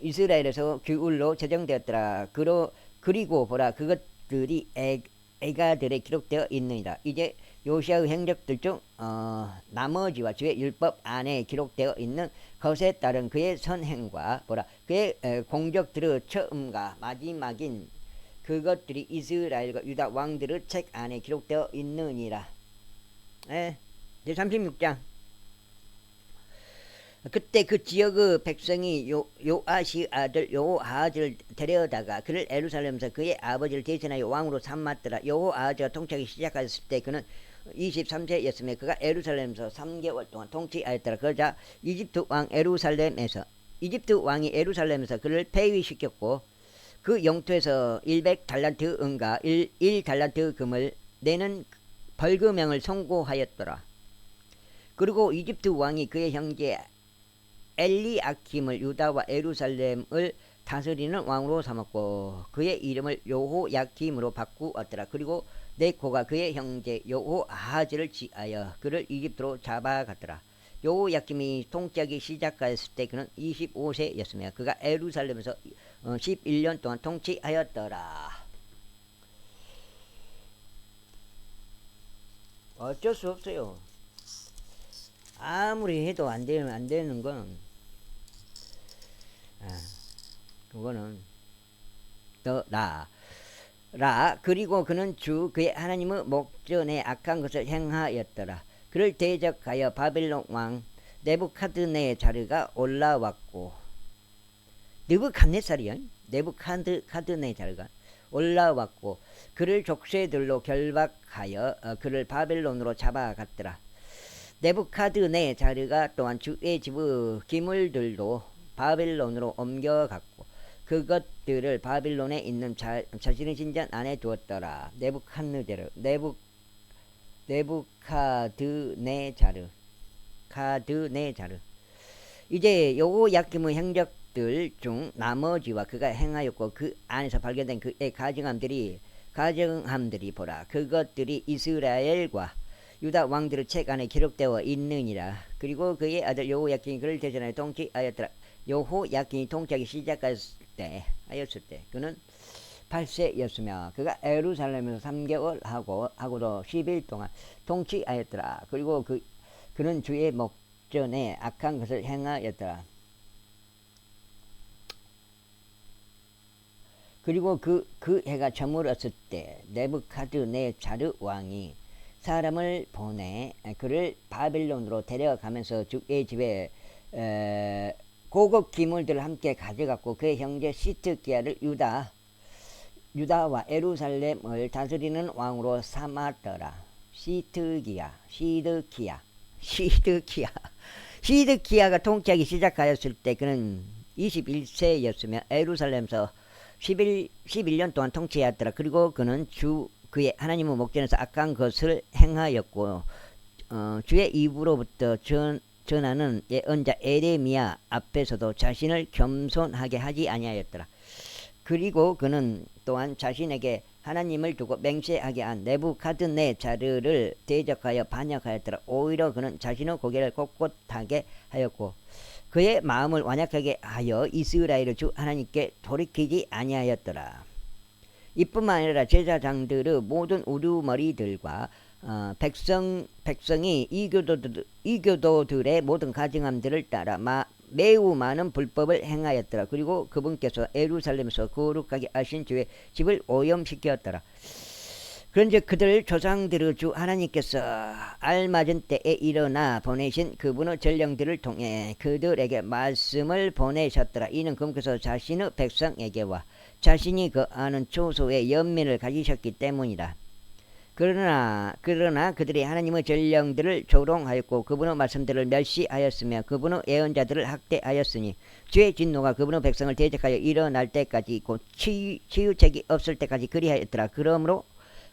이스라엘에서 규율로 제정되었더라. 그리고 보라, 그것들이 애가들에 기록되어 있느니라. 이제 요시야의 행적들 중 나머지와 주의 율법 안에 기록되어 있는 것에 따른 그의 선행과 보라, 그의 공적들의 처음과 마지막인 그것들이 이스라엘과 유다 왕들의 책 안에 기록되어 있느니라. 제36장. 그때 그 지역의 백성이 요아시 아들 여호아하즈를 데려다가 그를 예루살렘에서 그의 아버지를 대신하여 왕으로 삼았더라. 여호아하즈가 통치하기 시작했을 때 그는 23세였으며 그가 예루살렘에서 3개월 동안 통치하였더라. 그러자 이집트 왕이 예루살렘에서 그를 폐위시켰고 그 영토에서 100달란트 은과 1달란트 금을 내는 벌금형을 선고하였더라. 그리고 이집트 왕이 그의 형제 엘리아킴을 유다와 예루살렘을 다스리는 왕으로 삼았고 그의 이름을 여호야킴으로 바꾸었더라. 그리고 네코가 그의 형제 여호아하즈를 지하여 그를 이집트로 잡아갔더라. 여호야킴이 통치하기 시작하였을 때 그는 25세였으며 그가 예루살렘에서 11년 동안 통치하였더라. 어쩔 수 없어요. 아무리 해도 안 되는 건 그거는 더 나아. 그리고 그는 주 그의 하나님의 목전에 악한 것을 행하였더라. 그를 대적하여 바벨론 왕 네부카드네자르가 올라왔고, 느부갓네살이요. 네부카드네자르가 올라왔고 그를 족쇄들로 결박하여 그를 바벨론으로 잡아갔더라. 네부카드네자르가 또한 주의 집의 기물들도 바벨론으로 옮겨갔고 그것들을 바빌론에 있는 자신의 신전 안에 두었더라. 네부카드네자르. 이제 여호야김의 행적들 중 나머지와 그가 행하였고 그 안에서 발견된 그의 가증함들이 보라, 그것들이 이스라엘과 유다 왕들의 책 안에 기록되어 있느니라. 그리고 그의 아들 여호야김이 그를 대전하여 통치하였더라. 여호야김이 통치하기 시작했을 때 그는 8세였으며 그가 예루살렘에서 3개월 하고도 10일 동안 통치하였더라. 그리고 그는 주의 목전에 악한 것을 행하였더라. 그리고 그 해가 저물었을 때 네부카드네자르 왕이 사람을 보내 그를 바빌론으로 데려가면서 주의 집에 고급 기물들을 함께 가져갔고 그의 형제 시드기야를 유다와 예루살렘을 다스리는 왕으로 삼았더라. 시드기야가 통치하기 시작하였을 때 그는 21세였으며 예루살렘에서 11년 동안 통치하였더라. 그리고 그는 그의 하나님의 목전에서 악한 것을 행하였고 주의 입으로부터 전하는 예언자 에레미야 앞에서도 자신을 겸손하게 하지 아니하였더라. 그리고 그는 또한 자신에게 하나님을 두고 맹세하게 한 네부카드네자르를 대적하여 반역하였더라. 오히려 그는 자신의 고개를 꼿꼿하게 하였고 그의 마음을 완악하게 하여 이스라엘의 주 하나님께 돌이키지 아니하였더라. 이뿐만 아니라 제사장들의 모든 우두머리들과 백성이 이교도들의 모든 가증함들을 따라 매우 많은 불법을 행하였더라. 그리고 그분께서 예루살렘에서 거룩하게 하신 주의 집을 오염시켰더라. 그런즉 그들 조상들의 주 하나님께서 알맞은 때에 일어나 보내신 그분의 전령들을 통해 그들에게 말씀을 보내셨더라. 이는 그분께서 자신의 백성에게와 자신이 거하는 초소에 연민을 가지셨기 때문이라. 그러나 그들이 하나님의 전령들을 조롱하였고 그분의 말씀들을 멸시하였으며 그분의 예언자들을 학대하였으니 주의 진노가 그분의 백성을 대적하여 일어날 때까지 곧 치유책이 없을 때까지 그리하였더라. 그러므로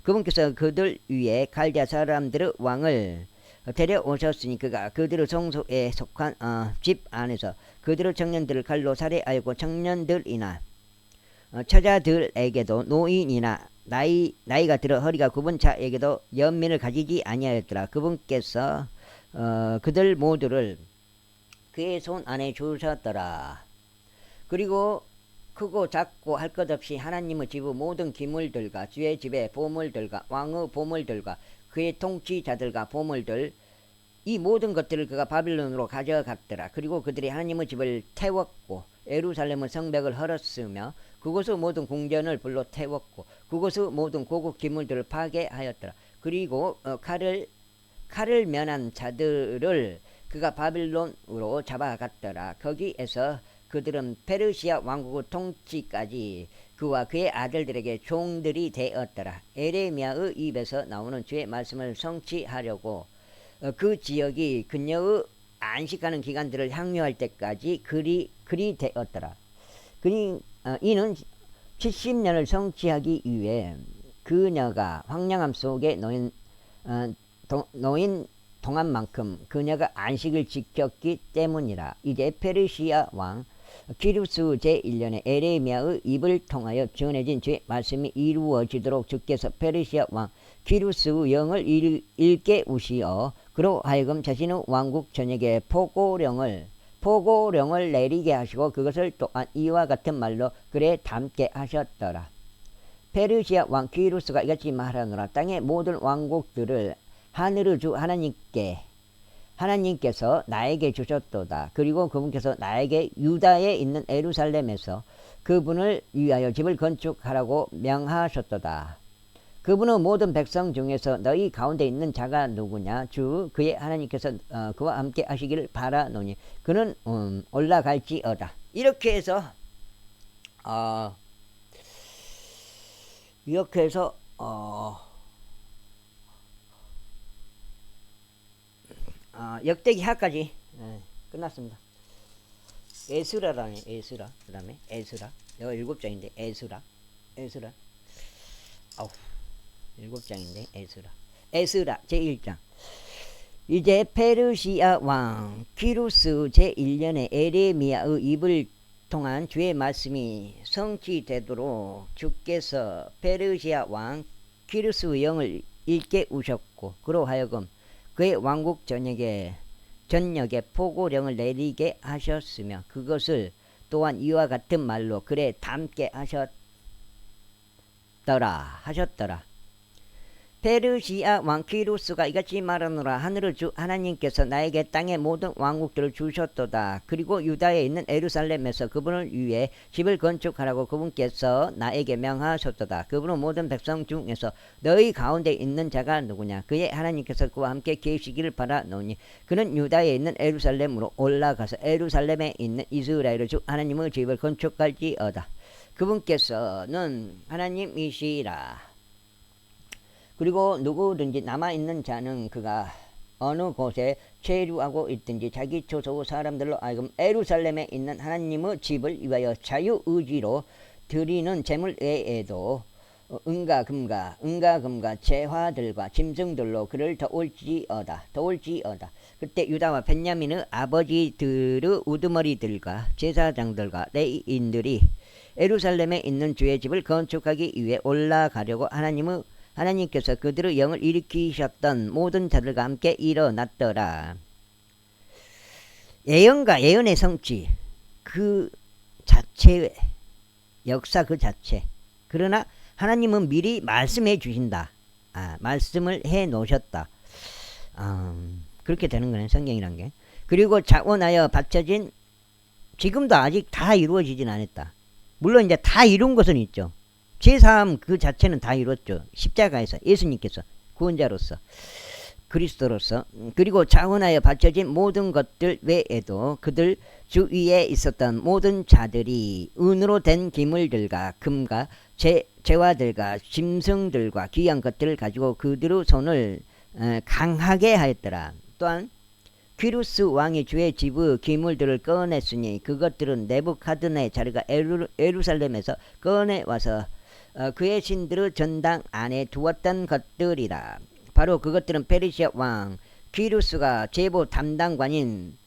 그분께서 그들 위에 갈대아 사람들의 왕을 데려오셨으니 그가 그들의 성소에 속한 집 안에서 그들의 청년들을 칼로 살해하였고 청년들이나 처자들에게도 노인이나 나이가 들어 허리가 굽은 자에게도 연민을 가지지 아니하였더라. 그분께서 그들 모두를 그의 손 안에 주셨더라. 그리고 크고 작고 할 것 없이 하나님의 집의 모든 기물들과 주의 집의 보물들과 왕의 보물들과 그의 통치자들과 보물들 이 모든 것들을 그가 바빌론으로 가져갔더라. 그리고 그들이 하나님의 집을 태웠고 예루살렘의 성벽을 헐었으며 그곳의 모든 궁전을 불로 태웠고 그곳의 모든 고급 기물들을 파괴하였더라. 그리고 칼을 면한 자들을 그가 바빌론으로 잡아갔더라. 거기에서 그들은 페르시아 왕국의 통치까지 그와 그의 아들들에게 종들이 되었더라. 에레미야의 입에서 나오는 주의 말씀을 성취하려고 그 지역이 그녀의 안식하는 기간들을 향유할 때까지 그리 되었더라. 이는 70년을 성취하기 위해 그녀가 황량함 속에 노인 동안만큼 그녀가 안식을 지켰기 때문이라. 이제 페르시아 왕 키루스 제1년에 에레미야의 입을 통하여 전해진 주의 말씀이 이루어지도록 주께서 페르시아 왕 키루스의 영을 읽게 우시어 그로 하여금 자신의 왕국 전역에 포고령을 내리게 하시고 그것을 또한 이와 같은 말로 글에 담게 하셨더라. 페르시아 왕 키루스가 이같이 말하노라. 땅의 모든 왕국들을 하늘의 주 하나님께서 나에게 주셨도다. 그리고 그분께서 나에게 유다에 있는 예루살렘에서 그분을 위하여 집을 건축하라고 명하셨도다. 그분은 모든 백성 중에서 너희 가운데 있는 자가 누구냐? 주 그의 하나님께서 그와 함께 하시기를 바라노니 그는 올라갈지어다. 이렇게 해서 역대기하까지 끝났습니다. 에스라라네. 에스라. 그 다음에 에스라. 여기 7장인데 에스라. 7장인데 에스라 제1장. 이제 페르시아 왕 키루스 제1년에 에레미야의 입을 통한 주의 말씀이 성취되도록 주께서 페르시아 왕 키루스의 영을 읽게 우셨고 그로 하여금 그의 왕국 전역에 포고령을 내리게 하셨으며 그것을 또한 이와 같은 말로 글에 담게 하셨더라. 페르시아 왕 키루스가 이같이 말하노라. 하늘의 주 하나님께서 나에게 땅의 모든 왕국들을 주셨도다. 그리고 유다에 있는 예루살렘에서 그분을 위해 집을 건축하라고 그분께서 나에게 명하셨도다. 그분은 모든 백성 중에서 너희 가운데 있는 자가 누구냐? 그의 하나님께서 그와 함께 계시기를 바라노니 그는 유다에 있는 예루살렘으로 올라가서 예루살렘에 있는 이스라엘의 주 하나님의 집을 건축할지어다. 그분께서는 하나님이시라. 그리고 누구든지 남아있는 자는 그가 어느 곳에 체류하고 있든지 자기 초소 사람들로 하여금 예루살렘에 있는 하나님의 집을 위하여 자유의지로 드리는 제물 외에도 은과 금과 재화들과 짐승들로 그를 도울지어다. 그때 유다와 벤야민의 아버지들의 우두머리들과 제사장들과 레위인들이 예루살렘에 있는 주의 집을 건축하기 위해 올라가려고 하나님께서 그들의 영을 일으키셨던 모든 자들과 함께 일어났더라. 예언과 예언의 성취 그 자체의 역사 그 자체. 그러나 하나님은 미리 말씀해 주신다. 말씀을 해 놓으셨다. 그렇게 되는 거네 성경이란 게. 그리고 자원하여 바쳐진 지금도 아직 다 이루어지진 않았다. 물론 이제 다 이룬 것은 있죠. 제3 그 자체는 다 이뤘죠. 십자가에서 예수님께서 구원자로서 그리스도로서. 그리고 자원하여 바쳐진 모든 것들 외에도 그들 주위에 있었던 모든 자들이 은으로 된 기물들과 금과 재화들과 짐승들과 귀한 것들을 가지고 그들의 손을 강하게 하였더라. 또한 키루스 왕이 주의 집의 기물들을 꺼냈으니 그것들은 네부갓네자르가 예루살렘에서 꺼내와서 그의 신들의 전당 안에 두었던 것들이라. 바로 그것들은 페르시아 왕 키루스가 제보 담당관인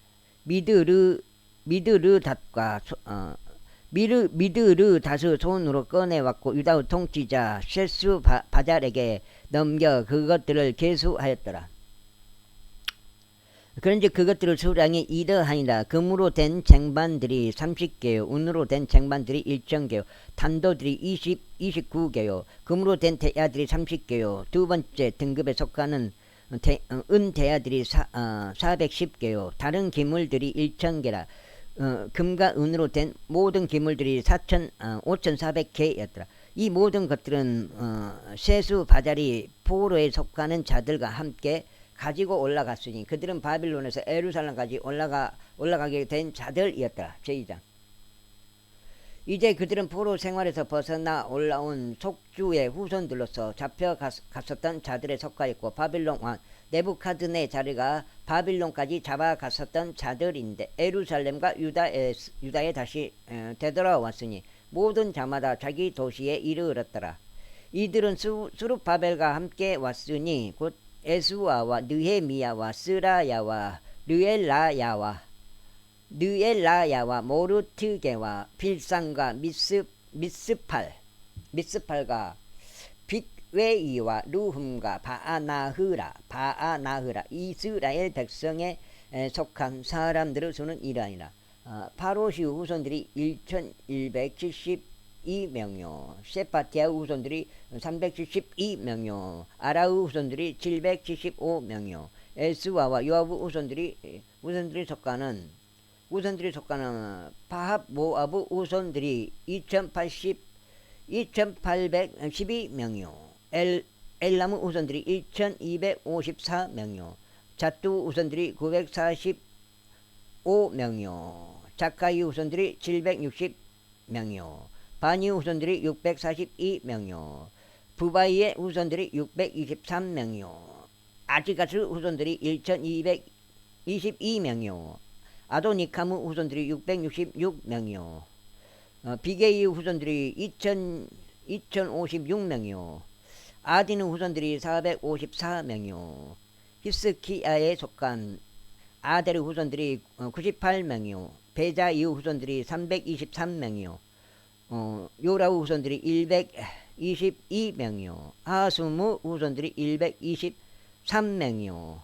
미드르닷의 손으로 꺼내왔고 유다의 통치자 셋수바잘에게 넘겨 그것들을 계수하였더라. 그런즉 그것들의 수량이 이러하니라. 금으로 된 쟁반들이 30개요 은으로 된 쟁반들이 1,000개요 단도들이 29개요 금으로 된 대야들이 30개요 두 번째 등급에 속하는 은 대야들이 410개요 다른 기물들이 1,000개라. 금과 은으로 된 모든 기물들이 5,400개였더라. 이 모든 것들은 세수바잘이 포로에 속하는 자들과 함께 가지고 올라갔으니 그들은 바빌론에서 예루살렘까지 올라가게 된 자들이었더라. 제2장. 이제 그들은 포로 생활에서 벗어나 올라온 속주의 후손들로서 잡혀갔었던 자들에 속하였고 바빌론 왕 네부갓네자르가 바빌론까지 잡아갔었던 자들인데 예루살렘과 유다에 다시 되돌아왔으니 모든 자마다 자기 도시에 이르렀더라. 이들은 수룹바벨과 함께 왔으니 곧 에스와와 느헤미야와 스라야와 느엘라야와 모르트게와 빌산과 미스팔과 빅웨이와 루흠과 바아나흐라 이스라엘 백성에 속한 사람들의 수는 이러하니라. 파로시 후손들이 1172명요 세파티아 후손들이 372명요 아라우 후손들이 775명요 에스와와 요아브 후손들이 속하는 후손들이 속하는 파합 모아브 후손들이 2812명이요. 엘람 후손들이 1254명이요. 잣두 후손들이 945명이요. 자카이 후손들이 760명이요. 바니 후손들이 642명이요. 부바이의 후손들이 623명이요. 아지가스 후손들이 1222명이요. 아도니카무 후손들이 666명이요. 비게이 후손들이 2056명이요. 아디누 후손들이 454명이요. 히스키야에 속한 아데르 후손들이 98명이요. 베자 이후 후손들이 323명이요. 요라우 후손들이 122명이요. 하수무 후손들이 123명이요.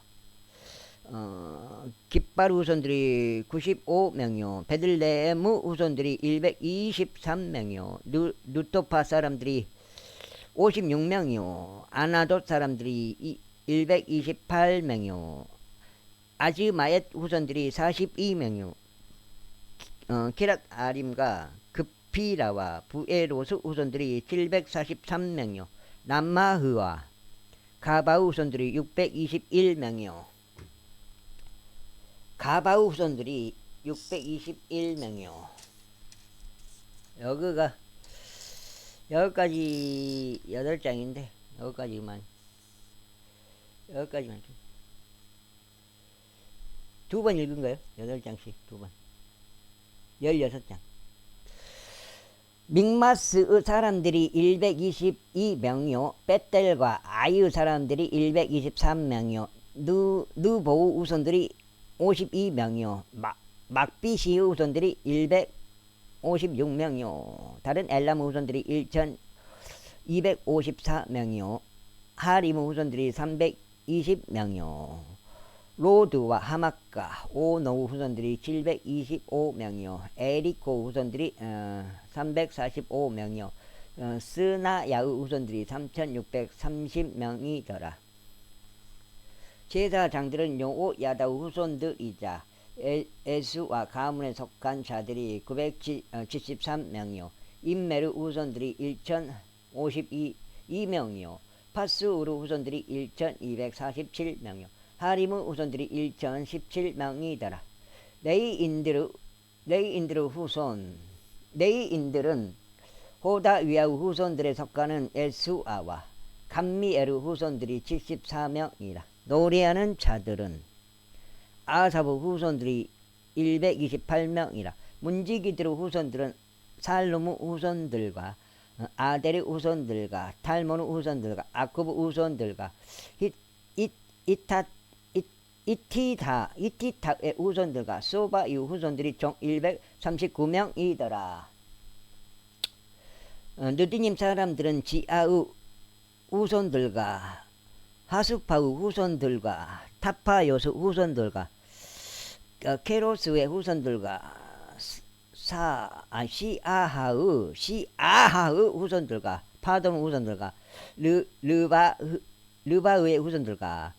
깃발 후손들이 95명이요. 베들레헴 후손들이 123명이요. 누토파 사람들이 56명이요. 아나돗 사람들이 128명이요. 아즈마엣 후손들이 42명이요. 키랏 아림과 급피라와 부에로스 후손들이 743명이요. 남마흐와 가바우 후손들이 621명이요. 가바우 후손들이 621명이요. 여기까지 8장인데 여기까지만 두 번 읽은 거예요. 8장씩 두 번. 16장. 믹마스의 사람들이 122명이요. 벳델과 아이의 사람들이 123명이요. 느보우 우선들이 52명이요. 막비시의 우선들이 156명이요. 다른 엘람 우선들이 1254명이요. 하림 우선들이 320명이요. 로드와 하마카, 오노우 후손들이 725명이요. 에리코 후손들이 345명이요. 스나야의 후손들이 3630명이더라. 제사장들은 요오 야다우 후손들이자 에스와 가문에 속한 자들이 973명이요. 인메르 후손들이 1052명이요. 파스우르 후손들이 1247명이요. 하리무 우선들이 1017명이더라. 레이인들 후손. 레이인들은 호다위아우 후손들에 속하는 에수아와 감미에르 후손들이 74명이라. 노래하는 자들은 아사브 후손들이 128명이라. 문지기들 후손들은 살루무 후손들과 아데르 후손들과 탈모누 후손들과 아쿠브 후손들과 이티타의 후손들과 소바 이후 후손들이 총 139명이더라. 느디님 사람들은 지아의 후손들과 하수파의 후손들과 타파요스 후손들과 케로스의 후손들과 시아하의 후손들과 파돔 후손들과 르바의 후손들과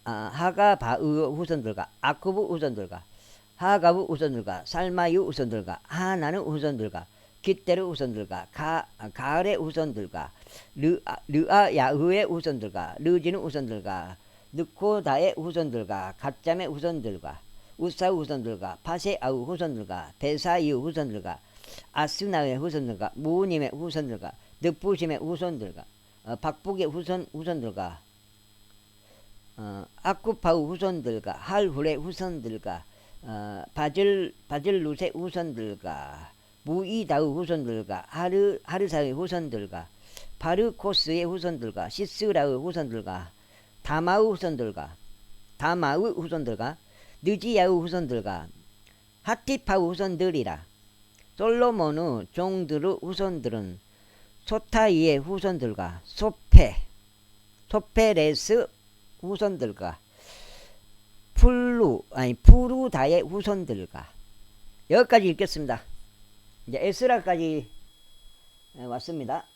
하가바의 후손들과 아쿠브 후손들과 하가브 후손들과 살마유 후손들과 하나는 후손들과 기테르 후손들과 가을의 후손들과 르아야흐의 후손들과 르지는 후손들과 느코다의 후손들과 갓잠의 후손들과 우사우 후손들과 파세아우 후손들과 베사이우 후손들과 아스나의 후손들과 무님의 후손들과 늑부심의 후손들과 박북의 후손들과 아쿠파우 후손들과 할훌의 후손들과 바질루세 후손들과 무이다우 후손들과 하르사의 후손들과 바르코스의 후손들과 시스라의 후손들과 다마의 후손들과 느지야의 후손들과 하티파의 후손들이라. 솔로몬의 종들의 후손들은 소타이의 후손들과 소페레스 후손들과 푸루다의 후손들과. 여기까지 읽겠습니다. 이제 에스라까지 왔습니다.